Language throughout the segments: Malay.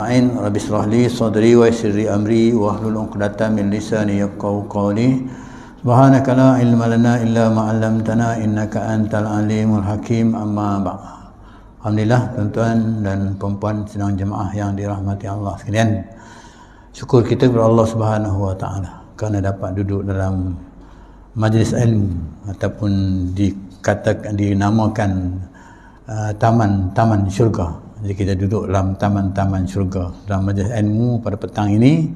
Ain Rabbi shrah li sadri wa yassir li amri wahlul 'uqdatam min lisani yafqahu qawli. Subhanaka la ilma lana illa ma 'allamtana innaka antal alimul hakim. Amma ba'd. Alhamdulillah tuan-tuan dan puan-puan sidang jemaah yang dirahmati Allah sekalian. Syukur kita kepada Allah Subhanahu wa taala kerana dapat duduk dalam majlis ilmu ataupun dinamakan taman syurga. Jadi kita duduk dalam taman-taman syurga dalam majlis ilmu pada petang ini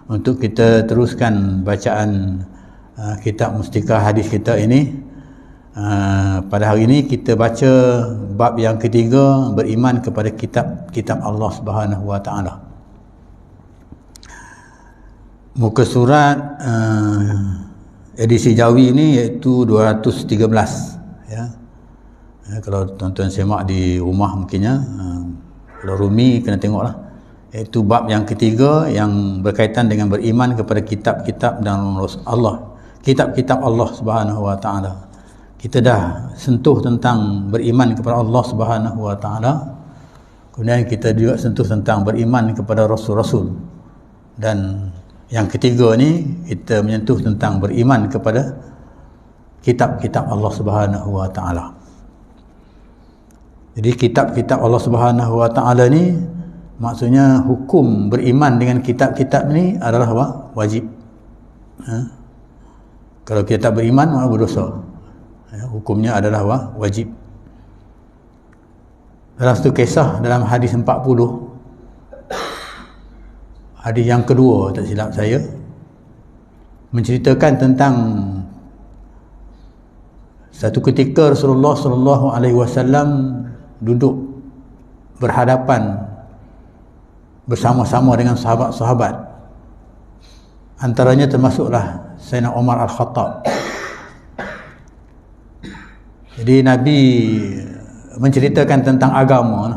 untuk kita teruskan bacaan kitab Mustikah Hadis kita ini. Pada hari ini kita baca bab yang ketiga, beriman kepada kitab Allah Subhanahu wa taala. Muka surat edisi Jawi ini iaitu 213 ya. Kalau tuan-tuan semak di rumah mungkinnya, kalau Rumi kena tengoklah, iaitu bab yang ketiga yang berkaitan dengan beriman kepada kitab-kitab dan Allah, kitab-kitab Allah Subhanahu wa taala. Kita dah sentuh tentang beriman kepada Allah Subhanahu wa taala. Kemudian kita juga sentuh tentang beriman kepada rasul-rasul. Dan yang ketiga ni kita menyentuh tentang beriman kepada kitab-kitab Allah Subhanahu wa taala. Jadi kitab-kitab Allah Subhanahu wa taala ni maksudnya hukum beriman dengan kitab-kitab ni adalah apa? Wajib. Kalau kita tak beriman maka berdosa. Hukumnya adalah apa? Wajib. Dalam satu kisah dalam hadis 40, hadis yang kedua tak silap saya, menceritakan tentang satu ketika Rasulullah sallallahu alaihi wasallam duduk berhadapan bersama-sama dengan sahabat-sahabat. Antaranya termasuklah Sayyidina Umar Al-Khattab. Jadi Nabi menceritakan tentang agama.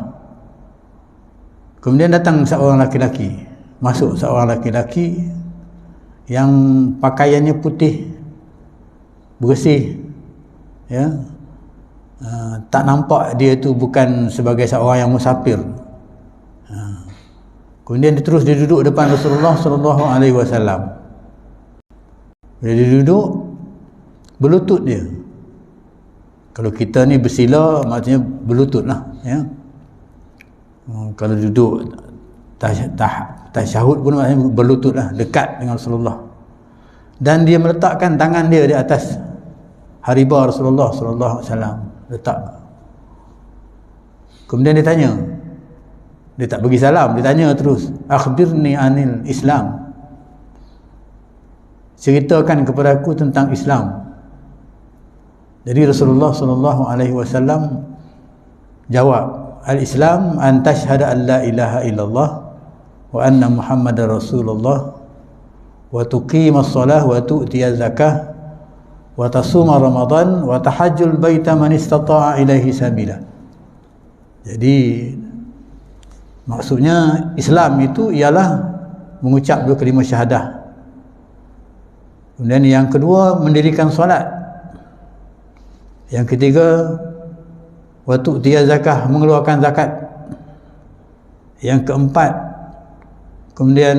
Kemudian datang seorang laki-laki, masuk seorang laki-laki yang pakaiannya putih, bersih, ya. Tak nampak dia tu bukan sebagai seorang yang musafir. Kemudian dia terus duduk depan Rasulullah sallallahu alaihi wasallam. Bila dia duduk, berlutut dia. Kalau kita ni bersila maksudnya berlutut lah, ya. Kalau duduk tasyahud pun maksudnya berlutut lah, dekat dengan Rasulullah. Dan dia meletakkan tangan dia di atas haribah Rasulullah sallallahu alaihi wasallam, letak. Kemudian dia tanya, dia tak bagi salam, dia tanya terus, akhbirni anil Islam, ceritakan kepada aku tentang Islam. Jadi Rasulullah sallallahu alaihi wasallam jawab, al-Islam an tashhada an la ilaha illallah wa anna Muhammadar Rasulullah wa tuqimas shalah wa tu'tiyaz zakah wa tasuma Ramadan wa tahajjul baita man istata'a ilaihi sabila. Jadi maksudnya Islam itu ialah mengucap dua kalimah syahadah. Kemudian yang kedua mendirikan solat. Yang ketiga wa tu'tiyaz zakah, mengeluarkan zakat. Yang keempat kemudian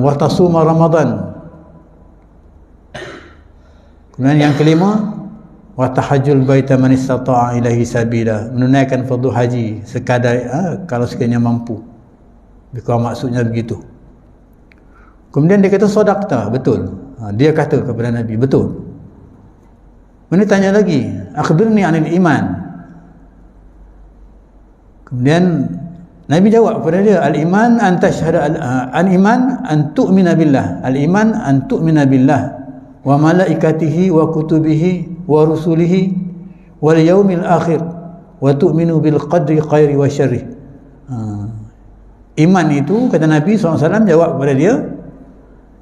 wa tasuma Ramadan. Kemudian yang kelima wa tahajjul baita man istata'a ilaihi sabila, menunaikan fardu haji sekadar kalau sekiranya mampu. Lebih maksudnya begitu. Kemudian dia kata sadaqta, betul. Dia kata kepada Nabi, betul. Kemudian tanya lagi, akhbirni anil iman. Kemudian Nabi jawab kepada dia, al-iman an tashhada al-iman an tu'mina billah. Al-iman an tu'mina billah wa malaikatihi wa kutubihi wa rusulihi wal yaumil akhir wa tu'minu bil qadri khairi wa syarri. Iman itu, kata Nabi SAW jawab kepada dia,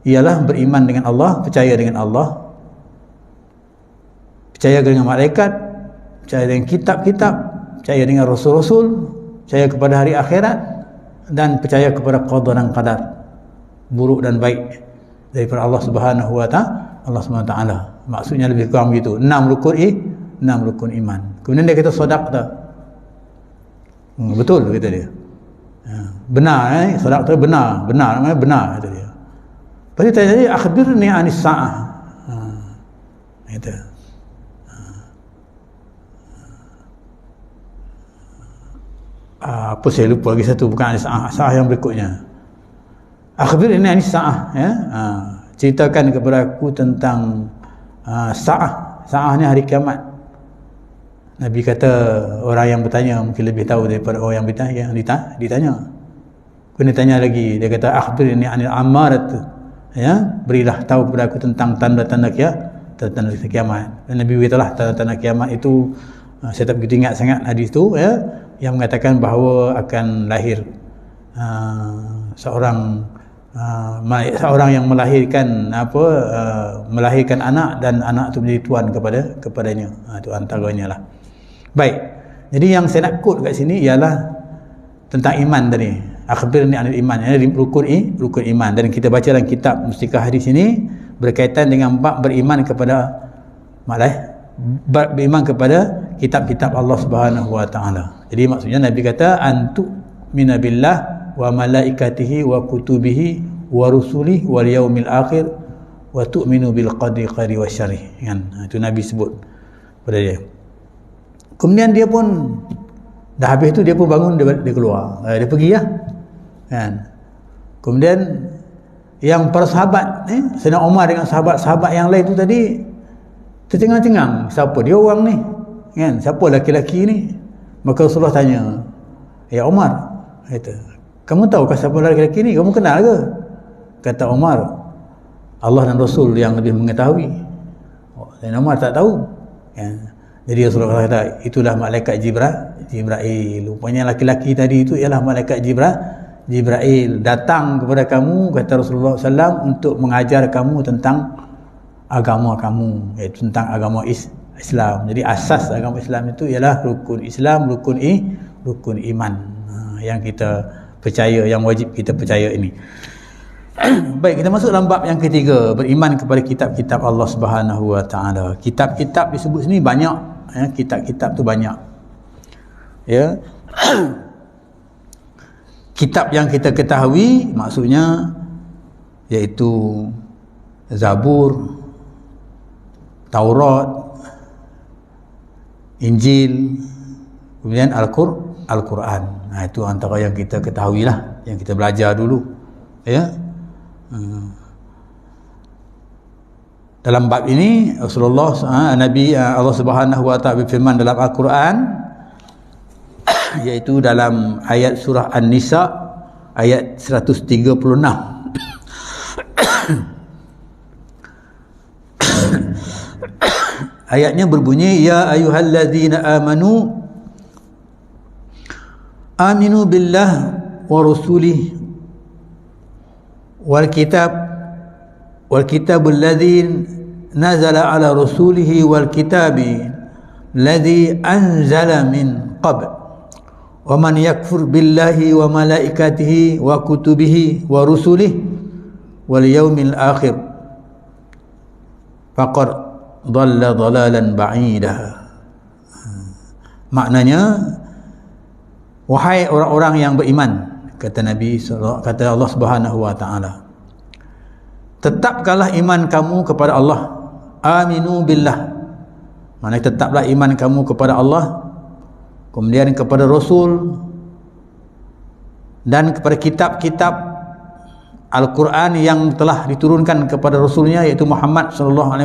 ialah beriman dengan Allah, percaya dengan Allah, percaya dengan malaikat, percaya dengan kitab-kitab, percaya dengan rasul-rasul, percaya kepada hari akhirat, dan percaya kepada qada dan qadar, buruk dan baik daripada Allah Subhanahu wa taala. Maksudnya lebih kurang begitu. 6 rukun iman. Kemudian dia kata sadaqta. Betul kata dia. Benar, solat tu benar namanya benar kata dia. Lepas tu tanya dia, akhbirni anis sa'ah. Kata apa saya lupa lagi satu, bukan anis sa'ah yang berikutnya. Akhbirni anis sa'ah, ya. Ceritakan kepada aku tentang sa'ah ni hari kiamat. Nabi kata orang yang bertanya mungkin lebih tahu daripada orang yang ditanya. Kena tanya lagi, dia kata akhbirni anil amarat, ya, berilah tahu kepada aku tentang tanda-tanda kiamat. Dan Nabi beritahulah tanda-tanda kiamat itu, saya tak begitu ingat sangat hadis tu, ya, yang mengatakan bahawa akan lahir seorang yang melahirkan melahirkan anak, dan anak itu menjadi tuan kepadanya. Itu antaranya lah. Baik, jadi yang saya nak quote kat sini ialah tentang iman tadi. Akhbirni anil iman, rukun iman. Dan kita baca dalam kitab Mustikah hadis ini berkaitan dengan bab beriman kepada kitab-kitab Allah Subhanahu wa taala. Jadi maksudnya Nabi kata antu minabillah wa malaikatihi wa kutubihi wa rusulihi wal yaumil akhir wa tu'minu bil qadri khairi wa syarri, kan. Itu Nabi sebut pada dia. Kemudian dia pun dah habis tu, dia pun bangun, dia keluar, dia pergi lah, kan. Kemudian yang para sahabat Sayyidina Umar dengan sahabat-sahabat yang lain tu tadi tercengang-cengang, siapa dia orang ni, kan, siapa laki-laki ni. Maka Rasulullah tanya, ya Umar, kata, kamu tahu ke siapa laki-laki ni, kamu kenal ke? Kata Umar, Allah dan Rasul yang lebih mengetahui. Sayyidina Umar tak tahu, kan. Jadi Rasulullah kata, itulah malaikat Jibril. Rupanya laki-laki tadi itu ialah malaikat Jibril datang kepada kamu, kata Rasulullah SAW, untuk mengajar kamu tentang agama kamu, iaitu tentang agama Islam. Jadi asas agama Islam itu ialah rukun Islam, rukun iman, yang kita percaya, yang wajib kita percaya ini. Baik, kita masuk dalam bab yang ketiga, beriman kepada kitab-kitab Allah Subhanahu wa taala. Kitab-kitab disebut sini banyak, ya, kitab-kitab tu banyak, ya. Kitab yang kita ketahui maksudnya iaitu Zabur, Taurat, Injil, kemudian Al-Quran. Itu antara yang kita ketahuilah, yang kita belajar dulu, ya. Dalam bab ini Rasulullah Allah Subhanahu wa taala berfirman dalam Al-Quran, iaitu dalam ayat surah An-Nisa ayat 136. Ayatnya berbunyi, ya ayyuhalladzina amanu aminu billah wa rasulih wal kitabul ladzi nazala ala rasulihi wal kitabi ladzi anzala min qabl wa man yakfur billahi wa malaikatihi wa kutubihi wa rusulihi wal yaumil akhir faqad dhalla dhalalan ba'ida. Maknanya, wahai orang-orang yang beriman, kata Nabi, kata Allah Subhanahu wa taala, tetapkanlah iman kamu kepada Allah. Aminu billah, maknanya tetaplah iman kamu kepada Allah, kemudian kepada Rasul, dan kepada kitab-kitab Al-Quran yang telah diturunkan kepada Rasulnya, iaitu Muhammad SAW,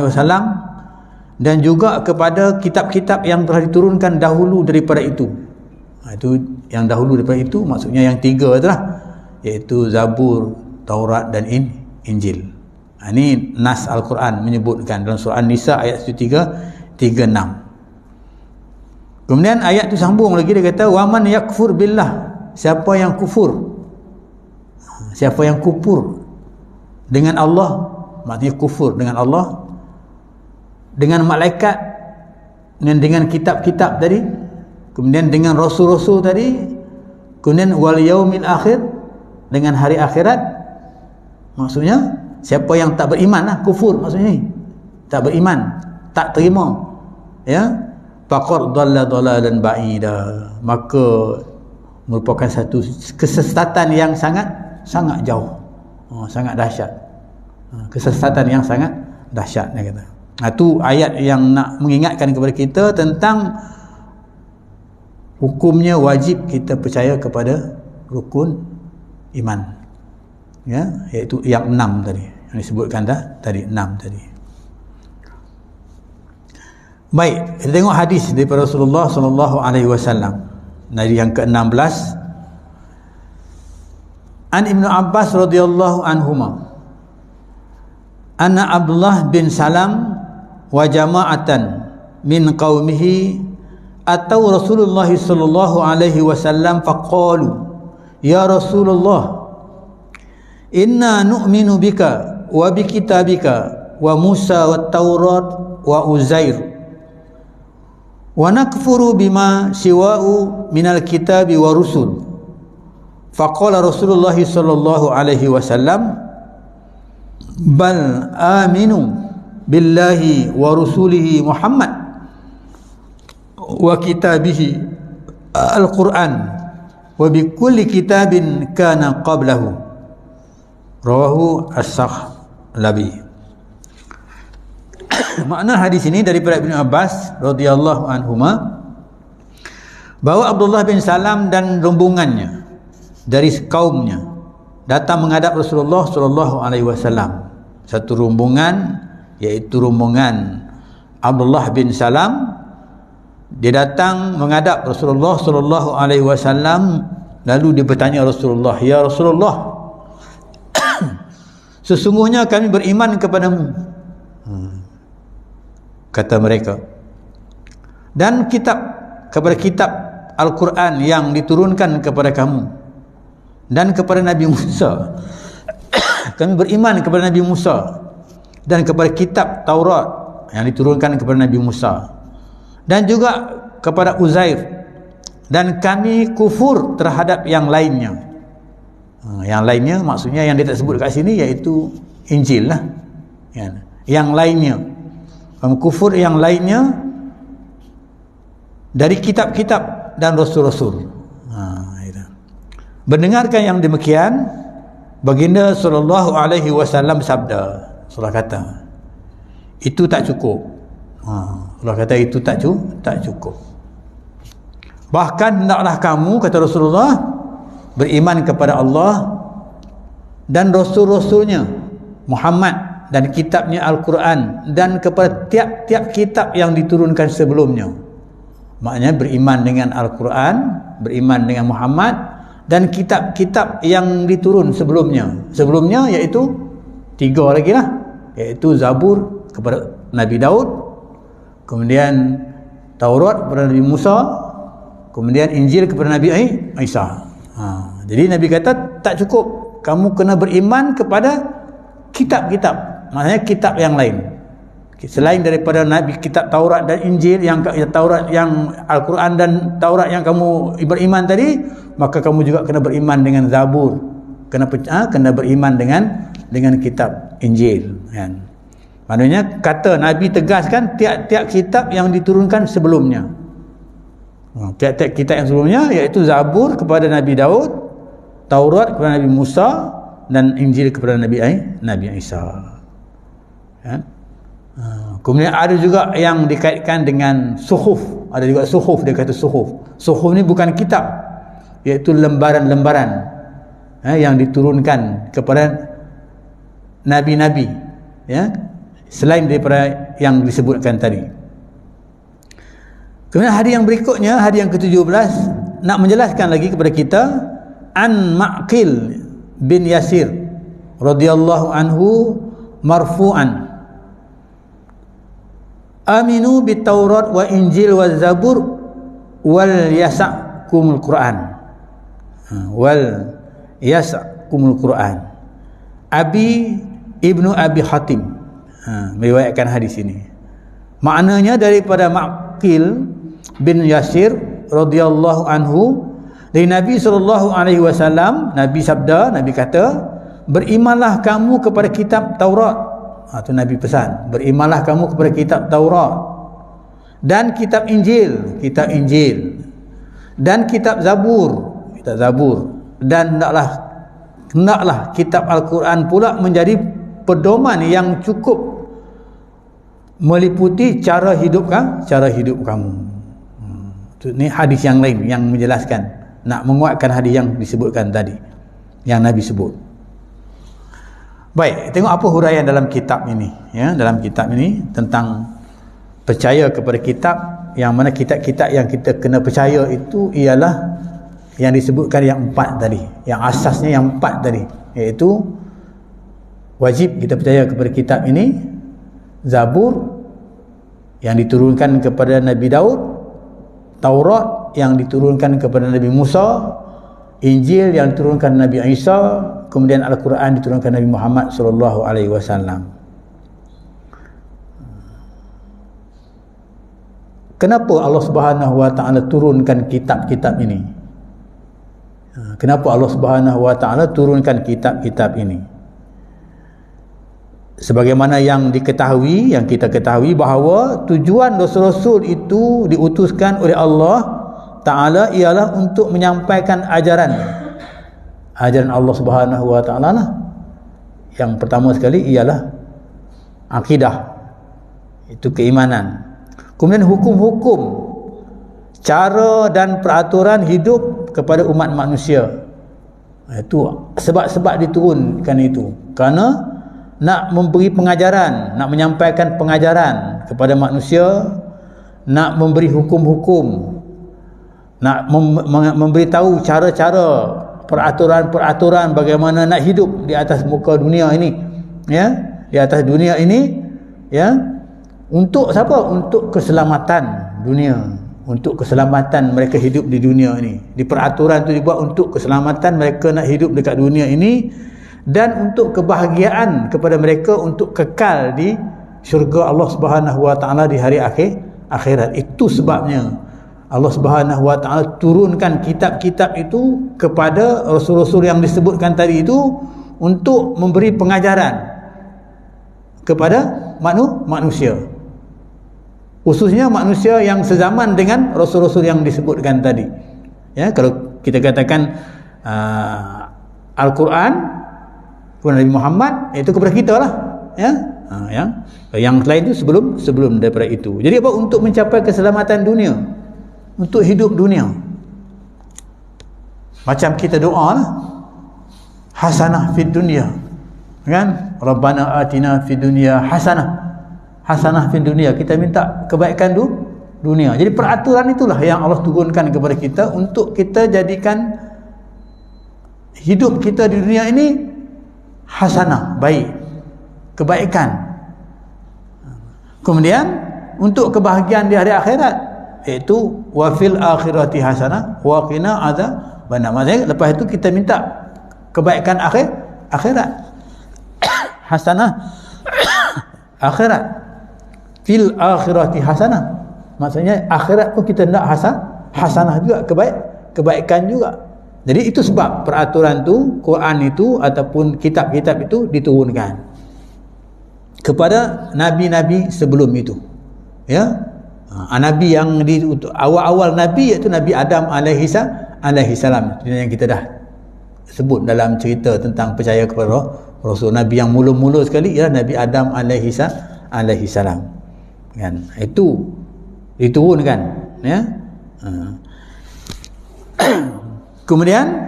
dan juga kepada kitab-kitab yang telah diturunkan dahulu daripada itu. Itu yang dahulu daripada itu maksudnya yang tiga itulah, iaitu Zabur, Taurat dan Injil. Ini nas Al-Quran menyebutkan dalam surah An-Nisa ayat 36. Kemudian ayat itu sambung lagi, dia kata waman yakfur billah, siapa yang kufur, siapa yang kufur dengan Allah, maksudnya kufur dengan Allah, dengan malaikat, dengan kitab-kitab tadi, kemudian dengan rasul-rasul tadi, kemudian wal yaumil akhir, dengan hari akhirat. Maksudnya siapa yang tak beriman lah, kufur maksudnya, tak beriman, tak terima, ya, faqad dhalla dhalalan ba'ida, maka merupakan satu kesesatan yang sangat jauh, sangat dahsyat. Kesesatan yang sangat dahsyat, dia kata. Itu ayat yang nak mengingatkan kepada kita tentang hukumnya wajib kita percaya kepada rukun iman, ya, iaitu yang 6 tadi yang disebutkan tadi 6 tadi. Baik, kita tengok hadis daripada Rasulullah sallallahu alaihi wasallam dari yang ke-16. An Ibnu Abbas radhiyallahu anhuma anna Abdullah bin Salam wa jama'atan min qaumihi atau Rasulullah sallallahu alaihi wasallam faqalu ya Rasulullah inna nu'minu bika wa bi kitabika wa Musa wat Taurat wa Uzair wa nakfuru bima siwa'u minal kitabi wa rusul. Faqala Rasulullah sallallahu alaihi wasallam bal aminu billahi wa rusulihi Muhammad wa kitabihi al-Quran wa bi kulli kitabin kana qablahu. Rawahu As-Sakhlabi. Makna hadis ini daripada Ibnu Abbas radhiyallahu anhuma bahwa Abdullah bin Salam dan rombongannya dari kaumnya datang menghadap Rasulullah sallallahu alaihi wasallam. Satu rombongan, yaitu rombongan Abdullah bin Salam, dia datang menghadap Rasulullah sallallahu alaihi wasallam, lalu dia bertanya Rasulullah, "Ya Rasulullah, sesungguhnya kami beriman kepadamu," kata mereka, "dan kepada kitab Al-Quran yang diturunkan kepada kamu dan kepada Nabi Musa." Kami beriman kepada Nabi Musa dan kepada kitab Taurat yang diturunkan kepada Nabi Musa dan juga kepada Uzair, dan kami kufur terhadap yang lainnya. Yang lainnya maksudnya yang dia tak sebut kat sini iaitu Injil lah. Yang lainnya, kami kufur yang lainnya dari kitab-kitab dan rasul-rasul. Mendengarkan yang demikian, baginda sallallahu alaihi wasallam sabda, Rasulullah kata, itu tak cukup. Rasulullah kata itu tak cukup. Bahkan hendaklah kamu, kata Rasulullah, beriman kepada Allah dan rasul-rasulnya Muhammad dan kitabnya Al-Quran dan kepada tiap-tiap kitab yang diturunkan sebelumnya. Maknanya beriman dengan Al-Quran, beriman dengan Muhammad dan kitab-kitab yang diturun sebelumnya iaitu 3 lagi lah, iaitu Zabur kepada Nabi Daud, kemudian Taurat kepada Nabi Musa, kemudian Injil kepada Nabi Isa. Jadi Nabi kata tak cukup, kamu kena beriman kepada kitab-kitab, maksudnya kitab yang lain selain daripada Nabi, kitab Taurat dan Injil, yang Taurat, yang Al-Quran dan Taurat yang kamu beriman tadi, maka kamu juga kena beriman dengan Zabur, kena beriman dengan kitab Injil, kan? Maknanya kata Nabi tegaskan tiap-tiap kitab yang diturunkan sebelumnya. Tiap-tiap kitab yang sebelumnya iaitu Zabur kepada Nabi Daud, Taurat kepada Nabi Musa, dan Injil kepada Nabi Isa, kan? Kemudian ada juga yang dikaitkan dengan suhuf, ada juga suhuf, dia kata suhuf ni bukan kitab, iaitu lembaran-lembaran yang diturunkan kepada nabi-nabi, ya, selain daripada yang disebutkan tadi. Kemudian hari yang berikutnya, hari yang ke-17, nak menjelaskan lagi kepada kita an Ma'qil bin Yasir radhiyallahu anhu marfu'an, aminu bit Taurat wa Injil wa Zabur wal yasa'kumul Quran, wal yasa'kumul Quran. Ibnu Abi Hatim meriwayatkan hadis ini. Maknanya daripada Ma'qil bin Yasir radhiyallahu anhu, dari Nabi sallallahu alaihi wasallam, Nabi sabda, Nabi kata, berimanlah kamu kepada kitab Taurat. Itu Nabi pesan, berimanlah kamu kepada kitab Taurat dan kitab Injil dan kitab Zabur kitab Zabur, dan hendaklah kitab Al-Quran pula menjadi pedoman yang cukup meliputi cara hidup kamu. Ini hadis yang lain yang menjelaskan, nak menguatkan hadis yang disebutkan tadi, yang Nabi sebut. Baik, tengok apa huraian dalam kitab ini, ya, dalam kitab ini tentang percaya kepada kitab, yang mana kitab-kitab yang kita kena percaya itu ialah yang disebutkan yang 4 tadi, yang asasnya yang 4 tadi, iaitu wajib kita percaya kepada kitab ini, Zabur yang diturunkan kepada Nabi Daud, Taurat yang diturunkan kepada Nabi Musa, Injil yang diturunkan Nabi Isa, kemudian Al-Quran diturunkan Nabi Muhammad sallallahu alaihi wasallam. Kenapa Allah Subhanahu wa taala turunkan kitab-kitab ini? Kenapa Allah Subhanahu wa taala turunkan kitab-kitab ini? Sebagaimana yang diketahui, yang kita ketahui bahawa tujuan rasul-rasul itu diutuskan oleh Allah Ta'ala ialah untuk menyampaikan ajaran Allah Subhanahu wa taala lah. Yang pertama sekali ialah akidah, itu keimanan. Kemudian hukum-hukum, cara dan peraturan hidup kepada umat manusia. Itu sebab-sebab diturunkan itu, kerana nak memberi pengajaran, nak menyampaikan pengajaran kepada manusia, nak memberi hukum-hukum, nak memberitahu cara-cara, peraturan-peraturan bagaimana nak hidup di atas muka dunia ini, ya, di atas dunia ini, ya, untuk siapa? Untuk keselamatan dunia, untuk keselamatan mereka hidup di dunia ini. Di peraturan itu dibuat untuk keselamatan mereka nak hidup dekat dunia ini, dan untuk kebahagiaan kepada mereka untuk kekal di syurga Allah Subhanahu wa taala di hari akhirat. Itu sebabnya Allah Subhanahu wa taala turunkan kitab-kitab itu kepada rasul-rasul yang disebutkan tadi itu, untuk memberi pengajaran kepada manusia, khususnya manusia yang sezaman dengan rasul-rasul yang disebutkan tadi. Ya, kalau kita katakan Al-Quran kepada Nabi Muhammad, itu kepada kita lah, ya. Yang lain itu sebelum daripada itu. Jadi apa? Untuk mencapai keselamatan dunia, untuk hidup dunia. Macam kita doa lah, hasanah fid dunya, kan? Rabbana atina fid dunya hasanah fid dunya. Kita minta kebaikan dunia. Jadi peraturan itulah yang Allah turunkan kepada kita untuk kita jadikan hidup kita di dunia ini hasanah, baik, kebaikan. Kemudian untuk kebahagiaan di hari akhirat, iaitu wa fil akhirati hasanah wa qina adzabannar. Maksudnya lepas itu kita minta kebaikan akhirat. Hasanah akhirat. Fil akhirati hasanah. Maksudnya akhirat pun kita nak hasanah juga, kebaikan juga. Jadi itu sebab peraturan tu, Quran itu ataupun kitab-kitab itu diturunkan kepada nabi-nabi sebelum itu, ya. Nabi yang di awal-awal nabi, iaitu Nabi Adam alaihi salam, yang kita dah sebut dalam cerita tentang percaya kepada rasul. Nabi yang mula-mula sekali ialah Nabi Adam alaihi salam, kan. Itu diturunkan, ya. Kemudian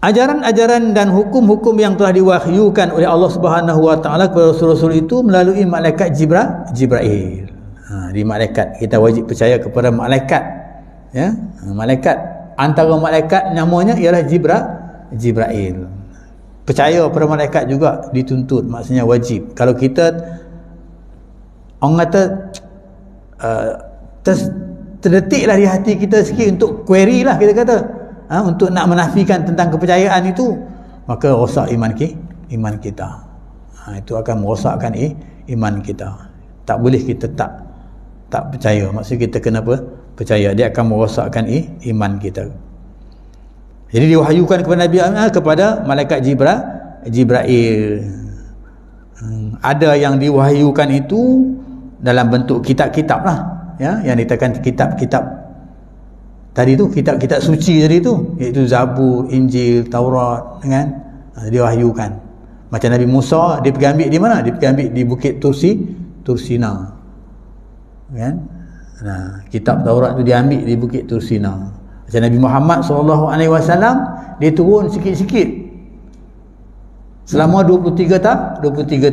ajaran-ajaran dan hukum-hukum yang telah diwahyukan oleh Allah Subhanahu wa taala kepada rasul-rasul itu melalui malaikat Jibril. Di malaikat kita wajib percaya kepada malaikat, ya. Malaikat, antara malaikat namanya ialah Jibril. Percaya kepada malaikat juga dituntut, maksudnya wajib. Kalau kita orang kata terdetiklah di hati kita sikit untuk query lah, kita kata, untuk nak menafikan tentang kepercayaan itu, maka rosak iman kita. Itu akan merosakkan iman kita. Tak boleh kita tak percaya. Maksud kita kenapa percaya? Dia akan merosakkan iman kita. Jadi diwahyukan kepada Nabi kepada malaikat Jibril. Ada yang diwahyukan itu dalam bentuk kitab-kitab lah, ya, yang dikatakan kitab-kitab tadi tu, kitab-kitab suci tadi tu, iaitu Zabur, Injil, Taurat, kan, diwahyukan. Macam Nabi Musa, dia pergi ambil di mana? Dia pergi ambil di Bukit Tursina, kan. Nah, kitab Taurat tu dia ambil di Bukit Tursina. Macam Nabi Muhammad SAW, dia turun sikit-sikit selama 23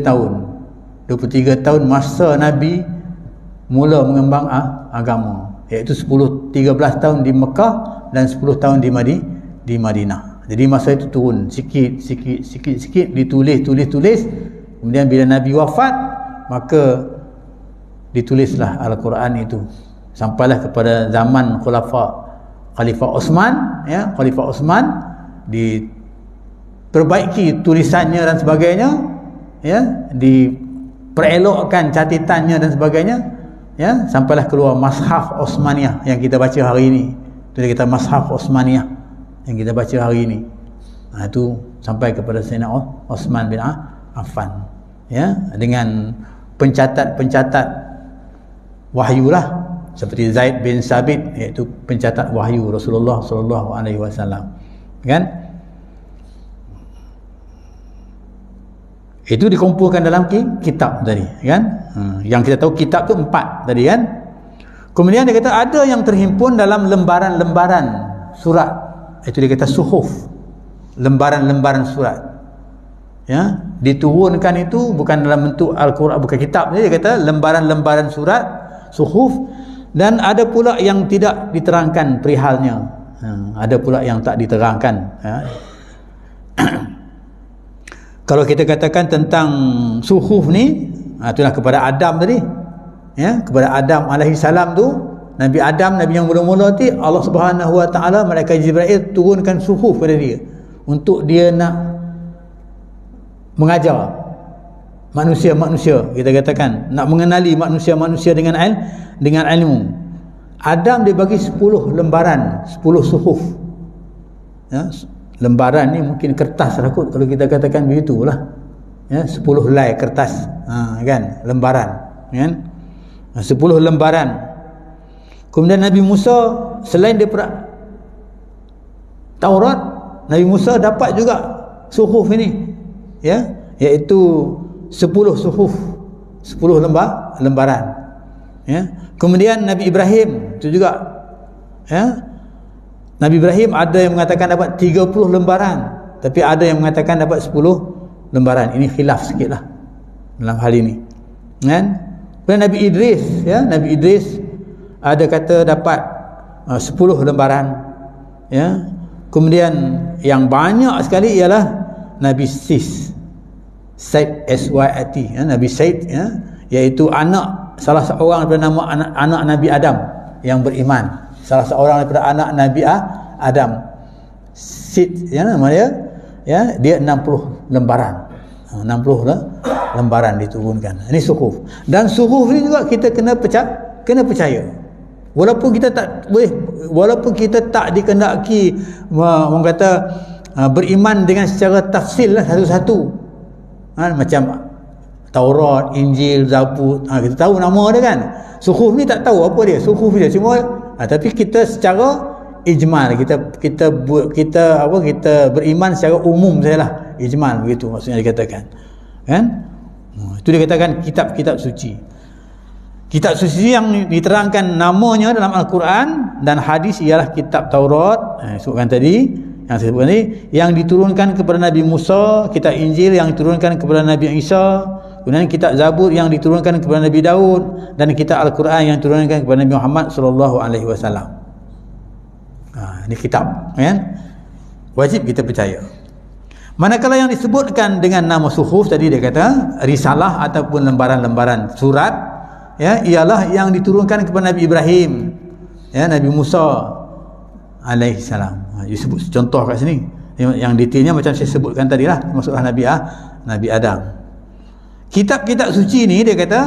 tahun 23 tahun masa Nabi mula mengembang agama, iaitu 13 tahun di Mekah dan 10 tahun di Madinah. Jadi masa itu turun sikit, ditulis. Kemudian bila Nabi wafat, maka ditulislah Al-Quran itu sampailah kepada zaman Khalifah Osman, ya. Khalifah Osman diperbaiki tulisannya dan sebagainya, ya, diperelokkan catatannya dan sebagainya, ya, sampailah keluar Mashaf Osmaniyah yang kita baca hari ini. Itu dia kata Mashaf Osmaniyah yang kita baca hari ini. Itu sampai kepada Sayyidina Osman bin Affan, ya, dengan pencatat wahyu lah, seperti Zaid bin Sabit, iaitu pencatat wahyu Rasulullah SAW, kan. Itu dikumpulkan dalam kitab tadi, kan. Yang kita tahu kitab tu 4 tadi, kan. Kemudian dia kata ada yang terhimpun dalam lembaran-lembaran surat, itu dia kata suhuf, lembaran-lembaran surat, ya, diturunkan itu bukan dalam bentuk Al-Quran, bukan kitab, dia kata lembaran-lembaran surat, suhuf. Dan ada pula yang tidak diterangkan perihalnya, ada pula yang tak diterangkan, ya. Kalau kita katakan tentang suhuf ni, itulah kepada Adam tadi, ya, kepada Adam alaihissalam tu, Nabi Adam, Nabi yang mula-mula tu, Allah Subhanahu Wa Taala, malaikat Jibril turunkan suhuf pada dia untuk dia nak mengajar manusia-manusia, kita katakan nak mengenali manusia-manusia dengan ilmu. Adam dia bagi 10 lembaran, 10 suhuf, ya. Lembaran ni mungkin kertas lah kot, kalau kita katakan begitulah, ya, 10 helai kertas, kan, lembaran, kan, 10 lembaran. Kemudian Nabi Musa, selain daripada Taurat, Nabi Musa dapat juga suhuf ini, ya, iaitu 10 suhuf, 10 lembaran, ya. Kemudian Nabi Ibrahim itu juga, ya, Nabi Ibrahim ada yang mengatakan dapat 30 lembaran, tapi ada yang mengatakan dapat 10 lembaran. Ini khilaf sikit lah dalam hal ini, kan. Kemudian Nabi Idris, ya, Nabi Idris ada kata dapat 10 lembaran, ya. Kemudian yang banyak sekali ialah Nabi Said SYAT, ya, Nabi Said, ya, iaitu salah seorang daripada nama anak Nabi Adam yang beriman, salah seorang daripada anak Nabi Adam, Sid, ya, nama dia, ya, dia 60 lembaran, 60 lembaran diturunkan. Ini suhuf. Dan suhuf ni juga kita kena percaya. Walaupun kita tak dikehendaki orang kata beriman dengan secara tafsil lah satu-satu, macam Taurat, Injil, Zabur, kita tahu nama dia, kan. Suhuf ni tak tahu apa dia, suhuf dia cuma, tapi kita secara ijmal, kita beriman secara umum sajalah, ijmal, begitu maksudnya dikatakan, kan. Itu dikatakan kitab-kitab suci. Kitab suci yang diterangkan namanya dalam Al-Quran dan hadis ialah kitab Taurat, sebutkan tadi, yang saya sebutkan tadi, yang diturunkan kepada Nabi Musa, kitab Injil yang diturunkan kepada Nabi Isa, kemudian kitab Zabur yang diturunkan kepada Nabi Daud, dan kitab Al-Quran yang diturunkan kepada Nabi Muhammad SAW. Ini kitab, kan? Wajib kita percaya. Manakala yang disebutkan dengan nama suhuf tadi, dia kata risalah ataupun lembaran-lembaran surat, ya, ialah yang diturunkan kepada Nabi Ibrahim, ya, Nabi Musa alaihissalam. Disebut contoh kat sini, yang detailnya macam saya sebutkan tadi lah, maksudlah Nabi Adam. Kitab-kitab suci ni, dia kata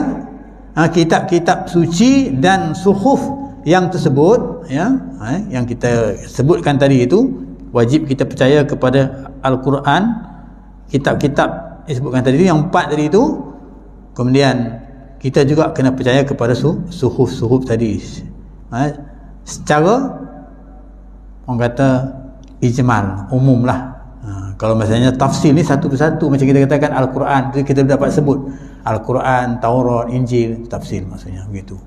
kitab-kitab suci dan suhuf yang tersebut, ya, yang kita sebutkan tadi itu, wajib kita percaya kepada Al-Quran, kitab-kitab disebutkan tadi, yang 4 tadi itu. Kemudian kita juga kena percaya kepada suhuf-suhuf tadi, secara orang kata ijmal, umum lah. Kalau misalnya tafsir ni satu persatu, macam kita katakan Al-Quran, kita dapat sebut Al-Quran, Taurat, Injil, tafsir maksudnya begitu.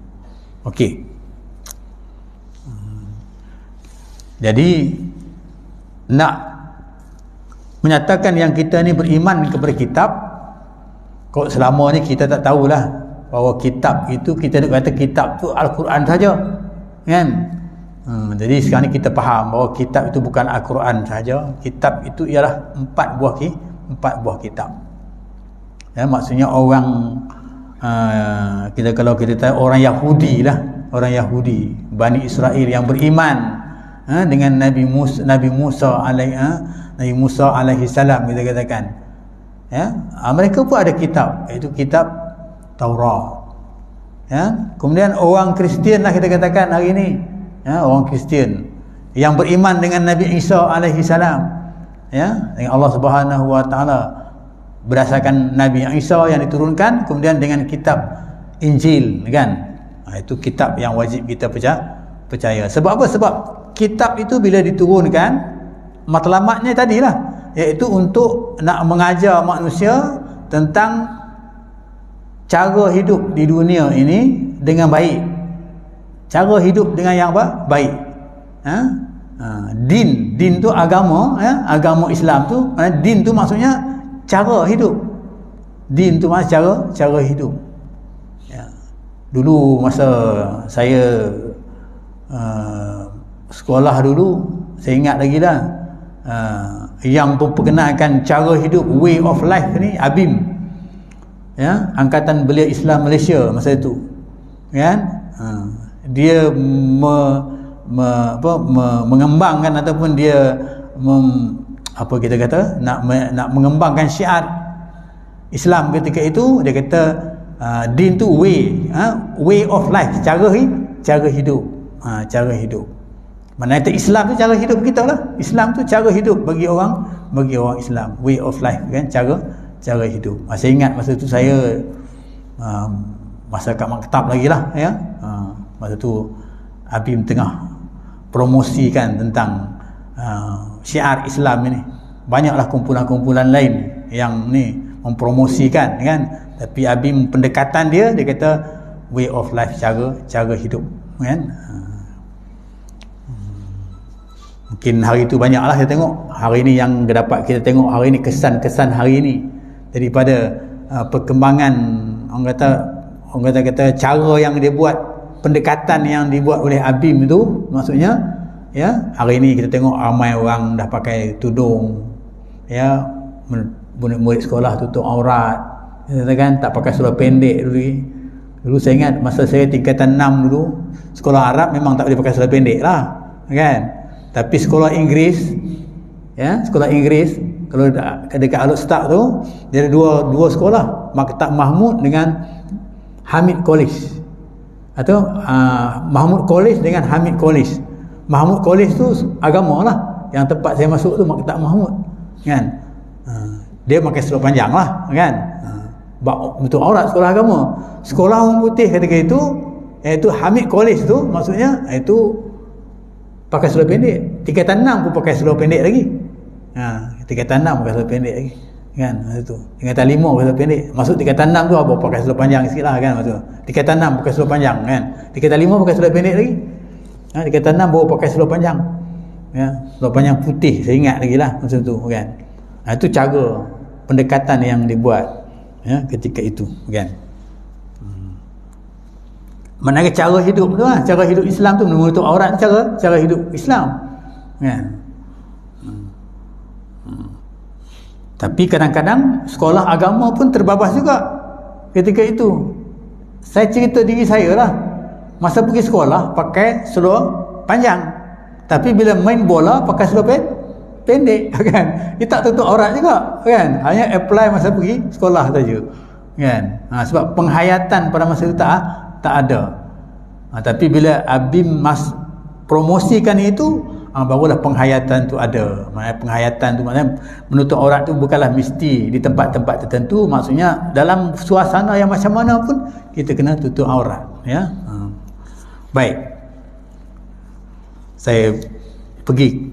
Okey. Jadi nak menyatakan yang kita ni beriman kepada kitab, kalau selama ni kita tak tahulah bahawa kitab itu, kita nak kata kitab tu Al-Quran saja, kan? Jadi sekarang ni kita faham bahawa kitab itu bukan Al-Quran saja. Kitab itu ialah 4 buah kitab. Ya, maksudnya orang kita, kalau kita tahu orang Yahudi lah, orang Yahudi Bani Israel yang beriman dengan Nabi Musa alaihi salam, kita katakan, ya, mereka pun ada kitab, iaitu kitab Taurat. Ya, kemudian orang Kristian lah kita katakan hari ini, ya, orang Kristian yang beriman dengan Nabi Isa alaihi salam, ya, dengan Allah Subhanahu wa taala berdasarkan Nabi Isa yang diturunkan, kemudian dengan kitab Injil, kan? Itu kitab yang wajib kita percaya. Sebab apa? Sebab kitab itu bila diturunkan, matlamatnya tadilah, iaitu untuk nak mengajar manusia tentang cara hidup di dunia ini dengan baik. Cara hidup dengan yang baik. Din tu agama, ya, agama Islam tu, din tu maksudnya cara hidup. Din tu maksudnya cara hidup. Ya. Dulu masa saya sekolah dulu, saya ingat lagi lah, yang memperkenalkan cara hidup, way of life ni ABIM, ya, Angkatan Belia Islam Malaysia masa itu, kan? Dia mengembangkan ataupun dia apa kita kata, nak mengembangkan syiar Islam ketika itu. Dia kata din tu way of life, cara hidup, cara hidup. Mana kata Islam tu cara hidup kita lah. Islam tu cara hidup bagi orang Islam, way of life, kan, cara hidup. Saya ingat masa tu saya masa kat maktab lagi lah, ya. Masa tu ABIM tengah promosikan tentang syiar Islam ini. Banyaklah kumpulan-kumpulan lain yang ni mempromosikan, kan, tapi ABIM pendekatan dia kata way of life, cara hidup, kan. Mungkin hari itu banyaklah saya tengok. Hari ini yang dapat kita tengok hari ini, kesan-kesan hari ini daripada perkembangan, orang kata cara yang dia buat, pendekatan yang dibuat oleh ABIM itu, maksudnya, ya, hari ini kita tengok ramai orang dah pakai tudung, ya, murid-murid sekolah tutup aurat, kan, tak pakai seluar pendek dulu saya ingat masa saya tingkatan 6 dulu, sekolah Arab memang tak boleh pakai seluar pendek lah, kan. Tapi sekolah Inggeris, ya, sekolah Inggeris, kalau dekat Al-Ustaz tu, dia ada dua sekolah, Maktab Mahmud dengan Hamid College, atau Mahmud College dengan Hamid College. Mahmud College tu agama lah, yang tempat saya masuk tu Maktab Mahmud, kan. Dia pakai seluar panjang lah, kan. Untuk aurat sekolah agama. Sekolah orang putih ketika itu, iaitu Hamid College tu, maksudnya itu pakai seluar pendek. Tingkatan 6 pun pakai seluar pendek lagi. Tingkatan 6 pakai seluar pendek lagi, kan, masa tu. Tingkatan 5 pakai seluar pendek. Masuk tingkatan 6 tu apa, pakai seluar panjang sikit lah, kan, masa tu. Tingkatan 6 pakai seluar panjang, kan. Tingkatan 5 pakai seluar pendek lagi. Tingkatan 6 baru pakai seluar panjang, ya, seluar panjang putih, saya ingat lagi lah masa tu, kan. Itu cara pendekatan yang dibuat, ya, ketika itu, kan. Mana cara hidup tu lah, cara hidup Islam tu menutup aurat, cara hidup Islam, kan. Tapi kadang-kadang sekolah agama pun terbabas juga ketika itu. Saya cerita diri saya lah, masa pergi sekolah pakai seluar panjang, tapi bila main bola pakai seluar pendek, kan. Dia tak tutup aurat juga, kan. Hanya apply masa pergi sekolah saja, kan. Sebab penghayatan pada masa itu tak ada. Tapi bila ABIM promosikan itu, barulah penghayatan tu ada. Maknanya penghayatan tu, maknanya menutup aurat tu bukanlah mesti di tempat-tempat tertentu. Maksudnya dalam suasana yang macam mana pun kita kena tutup aurat, ya. Baik, saya pergi.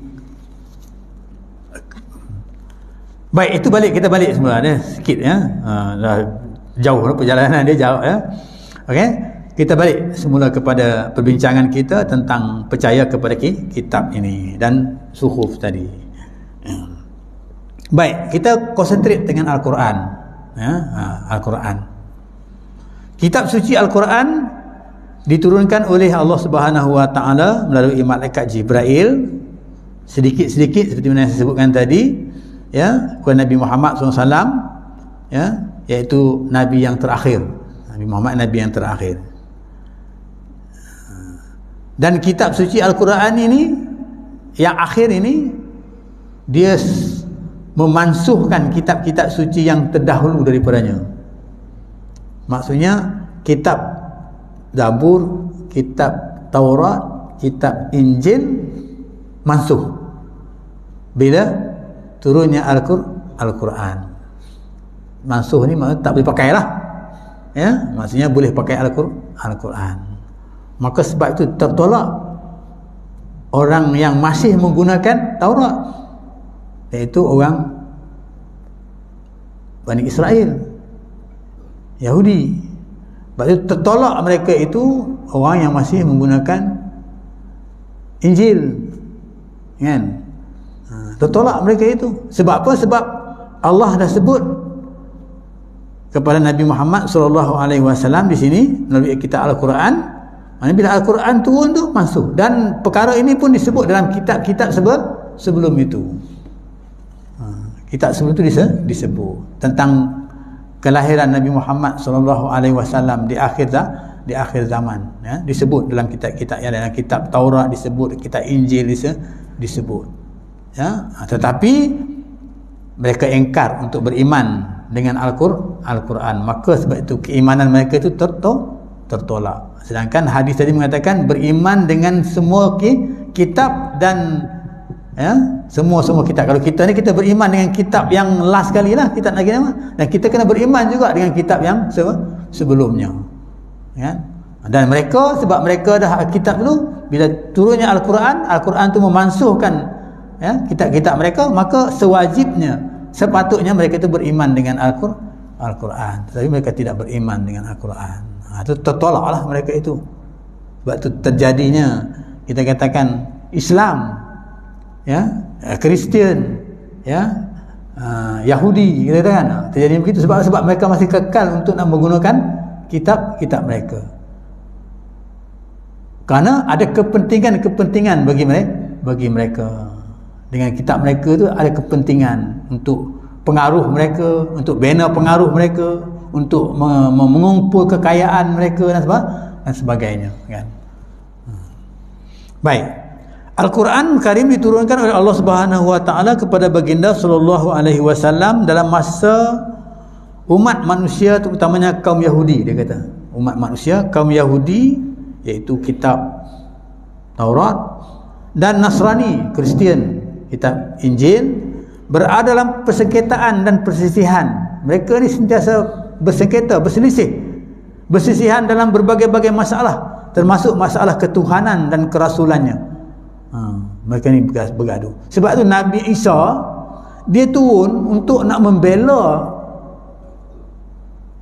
Baik, itu kita balik semula dia sikit ya. Dah jauh perjalanan dia jauh ya. Okey, kita balik semula kepada perbincangan kita tentang percaya kepada kitab ini dan suhuf tadi. Baik, kita konsentrate dengan Al-Quran ya. Al-Quran, kitab suci Al-Quran diturunkan oleh Allah Subhanahu Wa Taala melalui malaikat Jibril sedikit-sedikit seperti mana saya sebutkan tadi ya, kepada Nabi Muhammad SAW ya, iaitu Nabi yang terakhir. Nabi Muhammad Nabi yang terakhir. Dan kitab suci Al-Quran ini yang akhir ini dia memansuhkan kitab-kitab suci yang terdahulu daripadanya. Maksudnya kitab Zabur, kitab Taurat, kitab Injil mansuh bila turunnya Al-Quran. Mansuh ni maksudnya tak boleh pakai lah ya, maksudnya boleh pakai Al-Quran. Maka sebab itu tertolak orang yang masih menggunakan Taurat, iaitu orang Bani Israel, Yahudi. Sebab itu tertolak mereka itu orang yang masih menggunakan Injil kan. Tertolak mereka itu. Sebab apa? Sebab Allah dah sebut kepada Nabi Muhammad SAW di sini melalui kitab Al-Quran. Maksudnya bila Al-Quran turun tu masuk, dan perkara ini pun disebut dalam kitab-kitab sebelum itu. Kitab sebelum itu disebut tentang kelahiran Nabi Muhammad SAW di akhir zaman ya, disebut dalam kitab-kitab yang dalam kitab Taurat disebut, kitab Injil disebut. Ya, tetapi mereka engkar untuk beriman dengan Al-Quran, maka sebab itu keimanan mereka itu tertolak. Sedangkan hadis tadi mengatakan beriman dengan semua kitab dan ya, semua kitab. Kalau kita ni kita beriman dengan kitab yang last kali lah, kitab Nabi Muhammad, dan kita kena beriman juga dengan kitab yang sebelumnya ya. Dan mereka, sebab mereka dah kitab dulu, bila turunnya Al-Quran itu memansuhkan ya, kitab-kitab mereka, maka sepatutnya mereka itu beriman dengan Al-Quran. Tetapi mereka tidak beriman dengan Al-Quran. Itu tertolaklah mereka itu. Sebab itu terjadinya, kita katakan Islam ya, Kristian ya, Yahudi, kita katakan terjadi begitu sebab mereka masih kekal untuk nak menggunakan kitab mereka. Kerana ada kepentingan bagi mereka. Dengan kitab mereka tu ada kepentingan untuk pengaruh mereka, untuk bina pengaruh mereka, untuk mengumpul kekayaan mereka dan sebagainya kan. Baik, Al-Quran Karim diturunkan oleh Allah Subhanahu Wa Taala kepada baginda sallallahu alaihi wasallam dalam masa umat manusia, terutamanya kaum Yahudi. Dia kata umat manusia kaum Yahudi, iaitu kitab Taurat, dan Nasrani, Kristian, kitab Injil, berada dalam persengketaan dan persisihan. Mereka ni sentiasa bersengketa, bersisihan dalam berbagai-bagai masalah, termasuk masalah ketuhanan dan kerasulannya. Mereka ni bergaduh. Sebab tu Nabi Isa dia turun untuk nak membela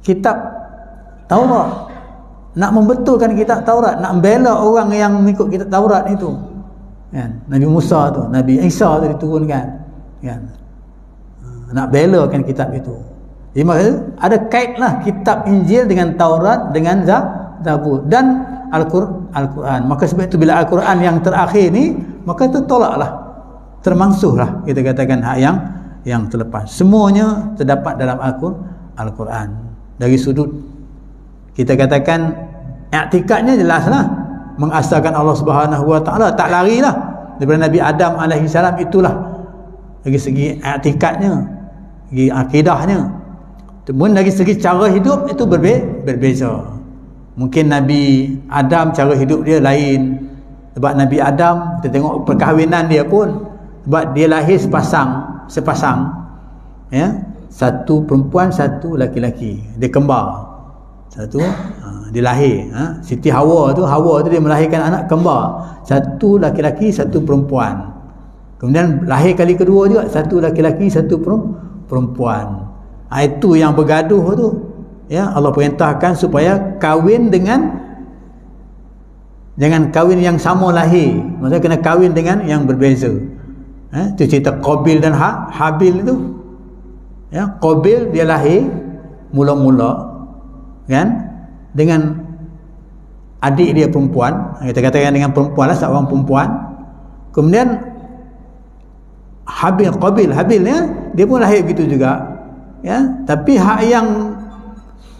kitab Taurat, nak membetulkan kitab Taurat, nak membela orang yang mengikut kitab Taurat itu kan. Nabi Musa tu, Nabi Isa tu diturunkan kan, nak belakan kitab itu. Jadi maksudnya ada kaitlah kitab Injil dengan Taurat, dengan Zabur dan Al-Quran. Maka sebab itu bila Al-Quran yang terakhir ni, maka tertolaklah, termansuhlah, kita katakan hak yang terlepas. Semuanya terdapat dalam Al-Quran. Dari sudut kita katakan i'tikadnya jelaslah, mengasahkan Allah Subhanahu Wa Taala, tak larilah daripada Nabi Adam alaihi salam. Itulah dari segi i'tikadnya, dari akidahnya. Kemudian dari segi cara hidup itu berbeza. Mungkin Nabi Adam cara hidup dia lain. Sebab Nabi Adam, kita tengok perkahwinan dia pun, sebab dia lahir sepasang ya, satu perempuan satu laki-laki, dia kembar. Satu dia lahir Siti Hawa tu dia melahirkan anak kembar, satu laki-laki satu perempuan Kemudian lahir kali kedua juga, satu laki-laki, satu perempuan. Itu yang bergaduh tu. Ya, Allah perintahkan supaya kahwin jangan kahwin yang sama lahir. Maksudnya kena kahwin dengan yang berbeza. Itu cerita Qabil dan Habil itu. Ya, Qabil dia lahir mula-mula kan dengan adik dia perempuan, kita katakan dengan perempuan lah, seorang perempuan. Kemudian Qabil ya, dia pun lahir begitu juga. Ya, tapi hak yang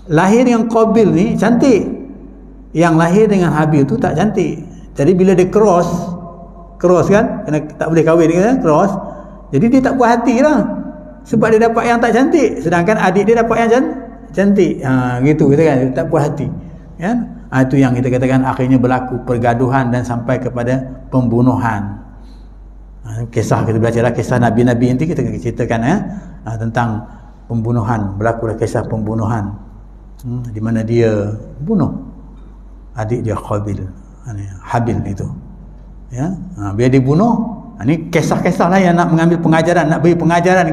lahir dengan Qabil ni cantik, yang lahir dengan Habil tu tak cantik. Jadi bila dia cross kan, kena tak boleh kahwin kan, cross. Jadi dia tak puas hati lah, sebab dia dapat yang tak cantik, sedangkan adik dia dapat yang cantik. Gitu kita kan, tak puas hati kan. Itu yang kita katakan akhirnya berlaku pergaduhan dan sampai kepada pembunuhan. Kisah kita belajar lah, kisah Nabi-Nabi nanti kita ceritakan tentang pembunuhan. Berlakulah kisah pembunuhan di mana dia bunuh adik dia Qabil, Habil itu. Ya, biar dibunuh. Ini kisah-kisah lah yang nak mengambil pengajaran, nak beri pengajaran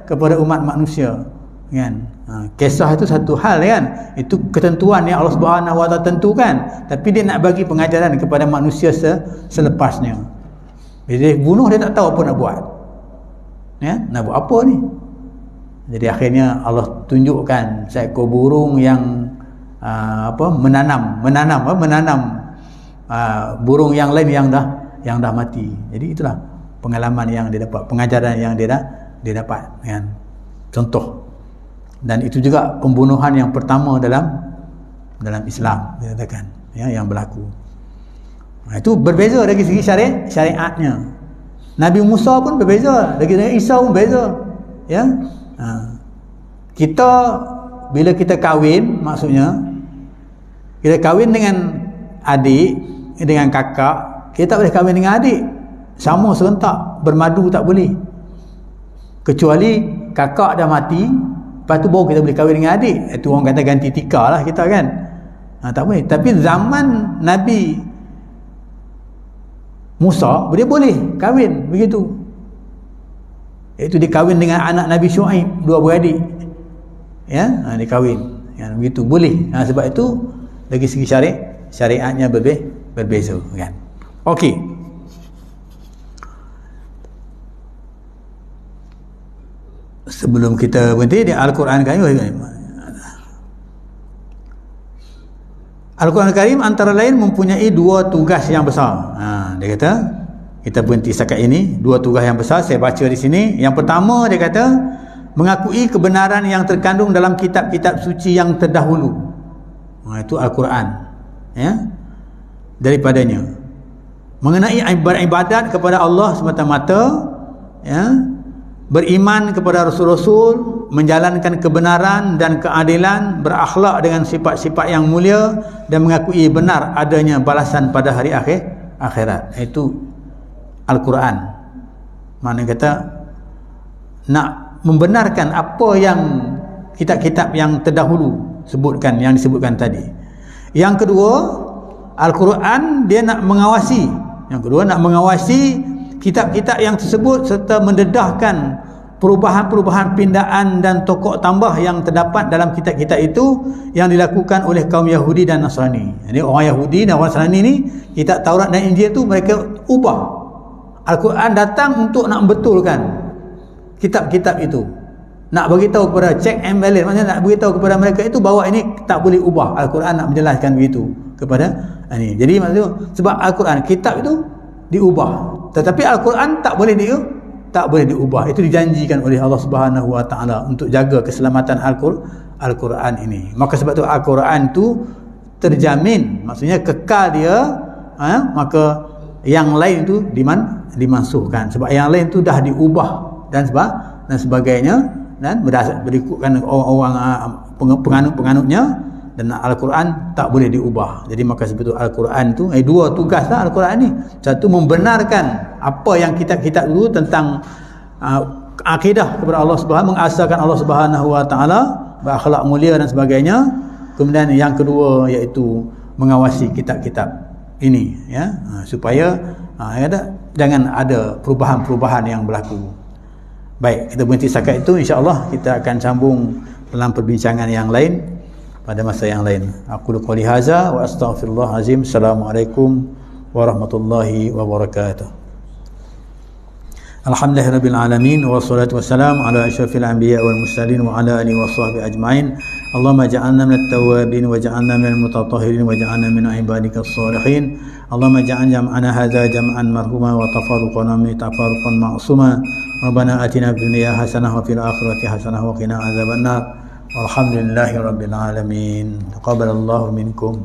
kepada umat manusia. Kan? Kisah itu satu hal kan, itu ketentuan yang Allah Subhanahu Wa Taala tentukan, tapi dia nak bagi pengajaran kepada manusia selepasnya. Bila dia bunuh, dia tak tahu apa nak buat. Ya, nak buat apa ni? Jadi akhirnya Allah tunjukkan seekor burung yang menanam burung yang lain yang dah mati. Jadi itulah pengalaman yang dia dapat, pengajaran yang dia dapat kan. Contoh. Dan itu juga pembunuhan yang pertama dalam Islam, dikatakan ya, yang berlaku. Itu berbeza dari segi syariatnya. Nabi Musa pun berbeza, dari Nabi Isa pun berbeza. Ya. Kita bila kita kahwin, maksudnya kita kahwin dengan adik, dengan kakak, kita tak boleh kahwin dengan adik sama serentak, bermadu tak boleh. Kecuali kakak dah mati, lepas tu baru kita boleh kahwin dengan adik. Itu orang kata ganti tika lah kita kan. Tak boleh. Tapi zaman Nabi Musa, dia boleh kahwin begitu. Iaitu dia kahwin dengan anak Nabi Syuaib, dua beradik. Ya, dia kahwin. Ya, begitu boleh. Sebab itu dari segi syariatnya berbeza kan. Okey. Sebelum kita berhenti, di Al-Quran Karim, Al-Quran Karim antara lain mempunyai dua tugas yang besar. Dia kata, kita berhenti setakat ini, dua tugas yang besar saya baca di sini. Yang pertama dia kata, mengakui kebenaran yang terkandung dalam kitab-kitab suci yang terdahulu. Itu Al-Quran ya, daripadanya. Mengenai ibadat kepada Allah semata-mata ya, beriman kepada Rasul-Rasul, menjalankan kebenaran dan keadilan, berakhlak dengan sifat-sifat yang mulia, dan mengakui benar adanya balasan pada hari akhirat. Itu Al-Quran. Mana kata nak membenarkan apa yang kitab-kitab yang terdahulu sebutkan, yang disebutkan tadi. Yang kedua, Al-Quran dia nak mengawasi. Yang kedua, nak mengawasi kitab-kitab yang tersebut serta mendedahkan perubahan-perubahan pindaan dan tokok tambah yang terdapat dalam kitab-kitab itu yang dilakukan oleh kaum Yahudi dan Nasrani. Jadi orang Yahudi dan orang Nasrani ni, kitab Taurat dan Injil tu mereka ubah. Al-Quran datang untuk nak betulkan kitab-kitab itu. Nak beritahu kepada check and balance, maksudnya nak beritahu kepada mereka itu bahawa ini tak boleh ubah. Al-Quran nak menjelaskan begitu kepada ini. Jadi maksudnya sebab Al-Quran kitab itu diubah, tetapi Al-Quran tak boleh diubah. Itu dijanjikan oleh Allah Subhanahu Wa Taala untuk jaga keselamatan Al-Quran ini. Maka sebab tu Al-Quran tu terjamin, maksudnya kekal dia. Maka yang lain tu dimansuhkan sebab yang lain tu dah diubah dan sebagainya, dan berikutkan orang-orang penganut-penganutnya, dan Al-Quran tak boleh diubah. Jadi maka sebab itu Al-Quran tu dua tugas lah Al-Quran ni. Satu, membenarkan apa yang kitab-kitab dulu tentang akidah kepada Allah Subhanahu, mengasaskan Allah Subhanahu Wa Taala, berakhlak mulia dan sebagainya. Kemudian yang kedua iaitu mengawasi kitab-kitab ini ya, supaya Jangan ada perubahan-perubahan yang berlaku. Baik, kita berhenti setakat itu. InsyaAllah kita akan sambung dalam perbincangan yang lain pada masa yang lain. Aku qouli hadza wa astaghfirullah azim. Assalamualaikum warahmatullahi wabarakatuh. Alhamdulillahirabbil alamin wassalatu wassalamu ala asyrafil anbiya wal mursalin wa ala alihi washabbihi ajmain. Allahumma ja'alna minat tawwabin wa ja'alna minal mutatahhirin wa ja'alna min ibadikas shalihin. Allahumma ja'al jam'ana hadza jam'an marhuma wa tafarruqana min tafarruqan ma'suma. Rabbana atina fid dunya hasanah wa fil akhirati hasanah wa qina adzabannar. Walhamdulillahirabbil alamin. Taqabbalallahu minkum.